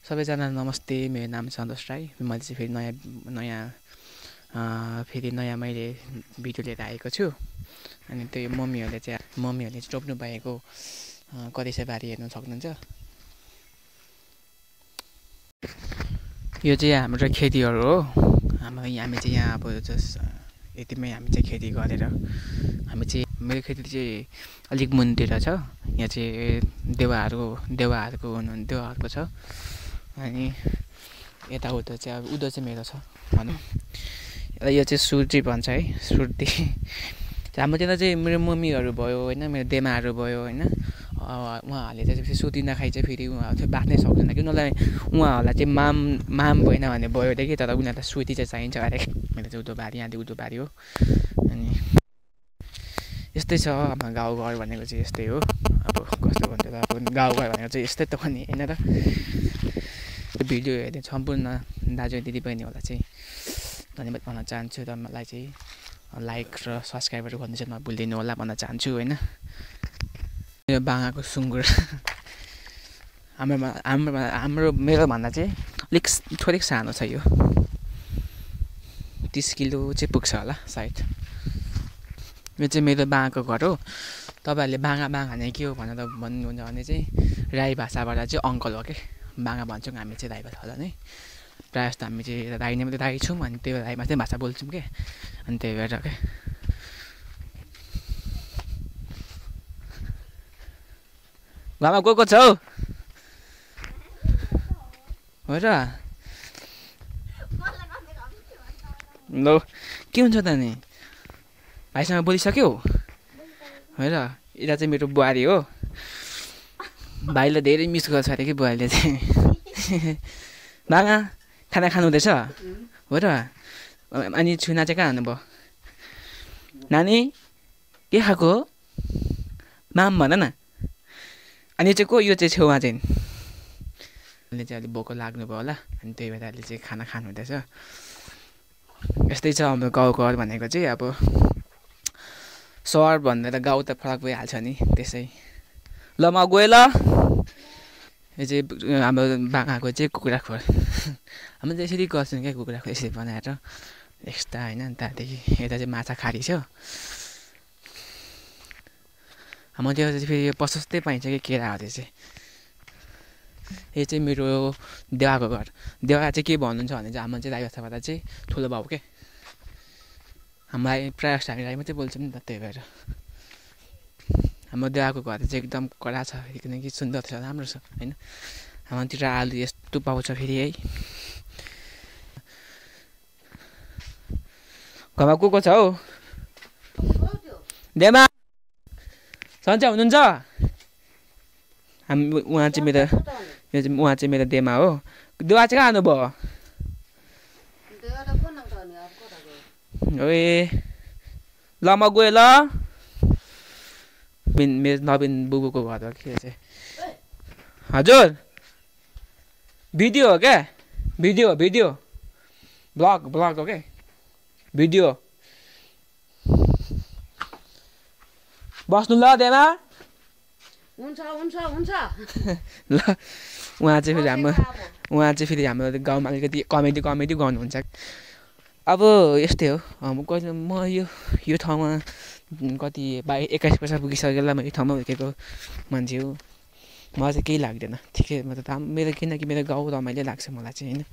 सबैजना नमस्ते, मेरो नाम सन्तोष राई। मैले चाहिँ फेरि नयाँ मैले भिडियो लिएर आएको छु। अनि त्यो मम्मीहरूले चाहिँ रोप्नु भएको करेसाबारी हेर्न सक्नुहुन्छ। यो चाहिँ हाम्रो खेतीहरू हो। हामी चाहिँ यहाँ अब यतिमै हामी चाहिँ खेती गरेर मेरो खेती चाहिँ अलिक मुनतिर छ। यहाँ चाहिँ देवाहरूको छ। अनि यताउता चाहिँ अब उधर चाहिँ मेरो छ भनौँ। यो चाहिँ सुर्ती भन्छ है। सुर्ती हाम्रोतिर चाहिँ मेरो मम्मीहरू भयो होइन, मेरो देमाहरू भयो होइन, उहाँहरूले चाहिँ सुती नखाइ चाहिँ फेरि उहाँहरू चाहिँ बाँच्नै सक्दैन कि उहाँहरूलाई चाहिँ माम भएन भने भयो अरे कि, तर उनीहरूलाई सुती चाहिँ चाहिन्छ अरे। मेरो चाहिँ उदोबारी, यहाँदेखि उदोबारी हो। अनि यस्तै छ हाम्रो गाउँघर भनेको चाहिँ यस्तै हो। अब कस्तो भन्छ त, अब गाउँघर भनेको चाहिँ यस्तै त हो नि होइन र। भिडियो हेर्ने सम्पूर्ण दाजु दिदीबहिनीहरूलाई चाहिँ धन्यवाद भन्न चाहन्छु र मलाई चाहिँ लाइक र सब्सक्राइबहरू गर्नु चाहिँ नभुलिदिनु होला भन्न चाहन्छु होइन। यो बाँगाको सुँगुर मेरो भन्दा चाहिँ थोरै सानो छ। यो 30 किलो चाहिँ पुग्छ होला सायद। यो चाहिँ मेरो बाँगाको घर हो। तपाईँहरूले बाँगा भने के हो भनेर भन्नुहुन्छ भने चाहिँ राई भाषाबाट चाहिँ अङ्कल हो कि बाँगा भन्छौँ हामी चाहिँ राई भाषाबाट नै। प्रायः जस्तो हामी चाहिँ राई नै मात्रै राई छौँ, अनि त्यो राई मात्रै भाषा बोल्छौँ कि, अनि त्यही भएर क्या। घरमा को छ हौ हो र? ल के हुन्छ त नि, भाइसँग बोलिसक्यौ हो र? यता चाहिँ मेरो बुहारी हो। भाइलाई धेरै मिस गर्छ अरे कि बुहारीले चाहिँ। बाँगा खाना खानु हुँदैछ हो र? अनि छुना चाहिँ कहाँ हाल्नुभयो? नानी के खाएको हो? माम भन न। अनि चाहिँ को यो चाहिँ छेउमा चाहिँ अहिले चाहिँ अलिक भोको लाग्नुभयो होला, अनि त्यही भएर अहिले चाहिँ खाना खानु हुँदैछ। यस्तै छ हाम्रो गाउँघर भनेको चाहिँ। अब सहर भन्दा त गाउँ त फरक भइहाल्छ नि, त्यसै। ल म गएँ ल। यो चाहिँ हाम्रो बाँगाको चाहिँ कुखुरा खोर। हामी चाहिँ यसरी गर्छौँ क्या, कुखुरा खोर यसरी बनाएर यस्ता होइन। त्यहाँदेखि यता चाहिँ माछा खारी छ। हाम्रोतिर चाहिँ फेरि प्रशस्तै पाइन्छ कि केराहरू चाहिँ। यो चाहिँ मेरो देवाको घर। देवा चाहिँ के भन्नुहुन्छ भने चाहिँ हाम्रो चाहिँ राई भाषाबाट चाहिँ ठुलो बाउ के। हामीलाई प्रायः जस्तो हामी राई मात्रै बोल्छौँ नि त, त्यही भएर। हाम्रो देवाको घर चाहिँ एकदम कडा छ, किनकि सुन्दर छ, राम्रो छ होइन। हाम्रोतिर आलु यस्तो पाउँछ फेरि है। घरमा को छ हौ? देमा सन्चै हुनुहुन्छ? उहाँ चाहिँ मेरो देमा हो। देवा चाहिँ कहाँ जानुभयो? ए ल म गएँ ल। मेरो नवीन बुबुको घर हो के चाहिँ। हजुर भिडियो हो क्या? भिडियो ब्लग हो क्या? भिडियो बस्नु ल देमा। हुन्छ ल। उहाँ चाहिँ फेरि हाम्रो गाउँमा अलिकति कमेडी गर्नुहुन्छ। अब यस्तै हो। म यो ठाउँमा कति 21 वर्ष पुगिसकेला। म यो ठाउँमा हुर्केको मान्छे हो। मलाई चाहिँ केही लाग्दैन, ठिकै। मतलब किनकि मेरो गाउँ रमाइलो लाग्छ मलाई चाहिँ होइन।